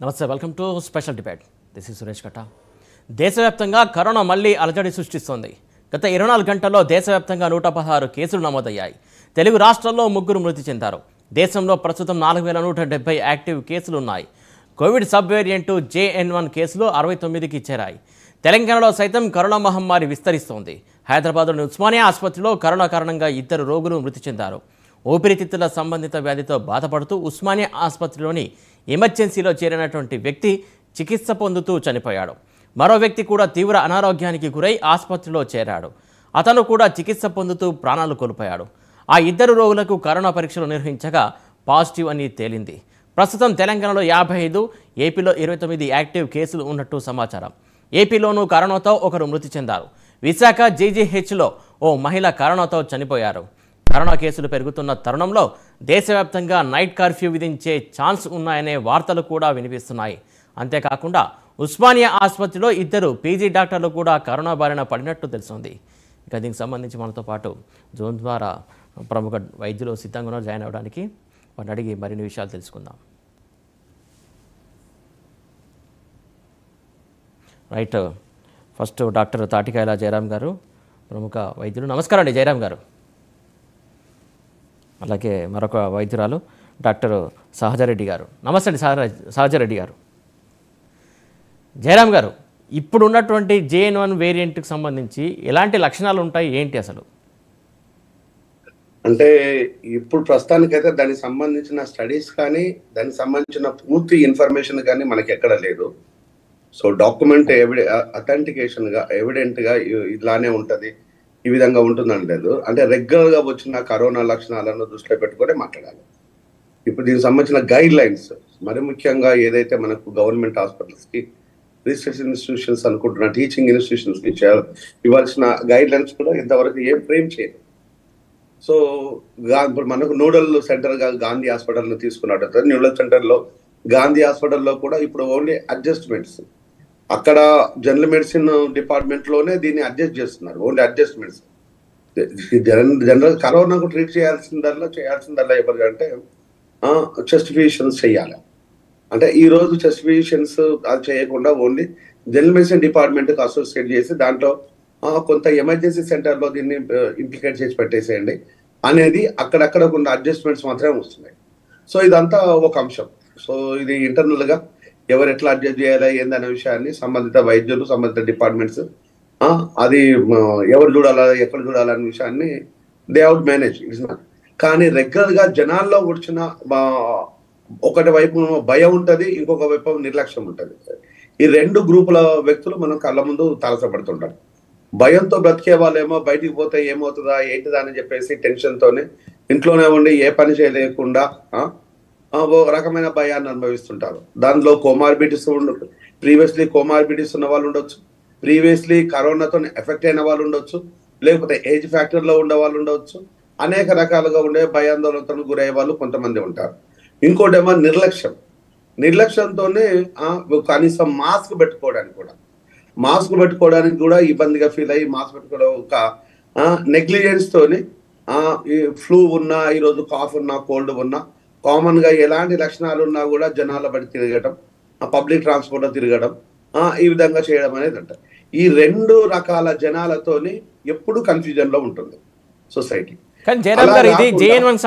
నమస్తే welcome to special debate. This is Suresh కట్ట. దేశవ్యాప్తంగా కరోనా మళ్లీ అలజడి సృష్టిస్తోంది. గత 24 గంటల్లో దేశవ్యాప్తంగా 116 కేసులు నమోదయ్యాయి. తెలుగు రాష్ట్రాల్లో 3 మృతి చెందారు. దేశంలో ప్రస్తుతం 4170 యాక్టివ్ కేసులు ఉన్నాయి. కోవిడ్ సబ్ వేరియంట్ JN1 కేసులు 69కి చేరాయి. తెలంగాణలో సైతం కరోనా మహమ్మారి విస్తరిస్తోంది. హైదరాబాద్లోని ఉస్మానియా ఆసుపత్రిలో కరోనా కారణంగా 2 రోగులు మృతి చెందారు. ఊపిరితిత్తుల సంబంధిత వ్యాధితో బాధపడుతూ ఉస్మానియా ఆసుపత్రిలోని ఎమర్జెన్సీలో చేరినటువంటి వ్యక్తి చికిత్స పొందుతూ చనిపోయాడు. మరో వ్యక్తి కూడా తీవ్ర అనారోగ్యానికి గురై ఆసుపత్రిలో చేరాడు. అతను కూడా చికిత్స పొందుతూ ప్రాణాలు కోల్పోయాడు. ఆ 2 రోగులకు కరోనా పరీక్షలు నిర్వహించగా పాజిటివ్ అని తేలింది. ప్రస్తుతం తెలంగాణలో 55, ఏపీలో 29 యాక్టివ్ కేసులు ఉన్నట్టు సమాచారం. ఏపీలోనూ కరోనాతో ఒకరు మృతి చెందారు. విశాఖ జీజీహెచ్లో ఓ మహిళ కరోనాతో చనిపోయారు. కరోనా కేసులు పెరుగుతున్న తరుణంలో దేశవ్యాప్తంగా నైట్ కర్ఫ్యూ విధించే ఛాన్స్ ఉన్నాయనే వార్తలు కూడా వినిపిస్తున్నాయి. అంతేకాకుండా ఉస్మానియా ఆసుపత్రిలో 2 పీజీ డాక్టర్లు కూడా కరోనా బారిన పడినట్టు తెలుస్తుంది. ఇక దీనికి సంబంధించి మనతో పాటు జోన్ ద్వారా ప్రముఖ వైద్యులు సిద్ధంగా జాయిన్ అవ్వడానికి వాటిని అడిగి మరిన్ని విషయాలు తెలుసుకుందాం. రైట్, ఫస్ట్ డాక్టర్ తాటికాయల జయరాం గారు, ప్రముఖ వైద్యులు. నమస్కారం అండి జయరాం గారు. అలాగే మరొక వైద్యురాలు డాక్టర్ సహజరెడ్డి గారు. నమస్తే అండి సహజరెడ్డి గారు. జయరాం గారు, ఇప్పుడు ఉన్నటువంటి JN1 వేరియంట్కి సంబంధించి ఎలాంటి లక్షణాలు ఉంటాయి, ఏంటి అసలు? అంటే ఇప్పుడు ప్రస్తుతానికైతే దానికి సంబంధించిన స్టడీస్ కానీ దానికి సంబంధించిన పూర్తి ఇన్ఫర్మేషన్ కానీ మనకి ఎక్కడ లేదు. సో డాక్యుమెంట్ అథెంటికేషన్గా ఎవిడెంట్గా ఇలానే ఉంటుంది, ఈ విధంగా ఉంటుందని లేదు. అంటే రెగ్యులర్గా వచ్చిన కరోనా లక్షణాలను దృష్టిలో పెట్టుకొని మాట్లాడాలి. ఇప్పుడు దీనికి సంబంధించిన గైడ్ లైన్స్, మరి ముఖ్యంగా ఏదైతే మనకు గవర్నమెంట్ హాస్పిటల్స్కి, రీసెర్చ్ ఇన్స్టిట్యూషన్స్ అనుకుంటున్న టీచింగ్ ఇన్స్టిట్యూషన్స్కి ఇవ్వాల్సిన గైడ్ లైన్స్ కూడా ఇంతవరకు ఏం ఫ్రేమ్ చేయలేదు. సో ఇప్పుడు మనకు నోడల్ సెంటర్గా గాంధీ హాస్పిటల్ని తీసుకున్నట్టు, నోడల్ సెంటర్లో గాంధీ హాస్పిటల్లో కూడా ఇప్పుడు ఓన్లీ అడ్జస్ట్మెంట్స్, అక్కడ జనరల్ మెడిసిన్ డిపార్ట్మెంట్లోనే దీన్ని అడ్జస్ట్ చేస్తున్నారు, ఓన్లీ అడ్జస్ట్మెంట్స్. జనరల్ కరోనాకు ట్రీట్ చేయాల్సిందల్లా ఎవరికంటే చెస్ట్ ఫిజిషియన్స్ చేయాలి. అంటే ఈ రోజు చెస్ట్ ఫిజిషియన్స్ అది చేయకుండా ఓన్లీ జనరల్ మెడిసిన్ డిపార్ట్మెంట్కి అసోసియేట్ చేసి దాంట్లో కొంత ఎమర్జెన్సీ సెంటర్లో దీన్ని ఇంప్లికేట్ చేసి పెట్టేసేయండి అనేది అక్కడక్కడ కొన్ని అడ్జస్ట్మెంట్స్ మాత్రమే వస్తున్నాయి. సో ఇదంతా ఒక అంశం. సో ఇది ఇంటర్నల్గా ఎవరు ఎట్లా అడ్జస్ట్ చేయాలి ఏందనే విషయాన్ని సంబంధిత వైద్యులు, సంబంధిత డిపార్ట్మెంట్స్ అది ఎవరు చూడాలా ఎక్కడ చూడాలనే విషయాన్ని they out manage. It's not. కానీ రెగ్యులర్గా జనాల్లో వచ్చిన ఒకటి వైపు భయం ఉంటుంది, ఇంకొక వైపు నిర్లక్ష్యం ఉంటుంది. ఈ 2 గ్రూపుల వ్యక్తులు మనం కళ్ళ ముందు తారసపడుతుంటారు. భయంతో బ్రతికే వాళ్ళేమో బయటికి పోతే ఏమవుతుందా ఏంటిదా అని చెప్పేసి టెన్షన్తోనే ఇంట్లోనే ఉండి ఏ పని చేయలేకుండా ఓ రకమైన భయాన్ని అనుభవిస్తుంటారు. దానిలో కోమార్బిడిటీస్ ప్రీవియస్లీ కోమార్బిడిటీస్ ఉన్న వాళ్ళు ఉండొచ్చు, ప్రీవియస్లీ కరోనాతో ఎఫెక్ట్ అయిన వాళ్ళు ఉండొచ్చు, లేకపోతే ఏజ్ ఫ్యాక్టర్లో ఉండే వాళ్ళు ఉండవచ్చు. అనేక రకాలుగా ఉండే భయాందోళనతో గురయ్యే వాళ్ళు కొంతమంది ఉంటారు. ఇంకోటేమో నిర్లక్ష్యంతోనే కనీసం మాస్క్ పెట్టుకోవడానికి కూడా ఇబ్బందిగా ఫీల్ అయ్యి మాస్క్ పెట్టుకోవడం ఒక నెగ్లిజెన్స్ తోని ఈ ఫ్లూ ఉన్నా, ఈరోజు కాఫ్ ఉన్నా, కోల్డ్ ఉన్నా, కామన్ గా ఎలాంటి లక్షణాలు ఉన్నా కూడా జనాల బట్టి తిరగడం, పబ్లిక్ ట్రాన్స్పోర్ట్ లో తిరగడం, ఈ విధంగా చేయడం అనేది అంట. ఈ 2 రకాల జనాలతోని ఎప్పుడు కన్ఫ్యూజన్ లో ఉంటుంది సొసైటీ. కానీ జయరాం గారు, ఇది JN1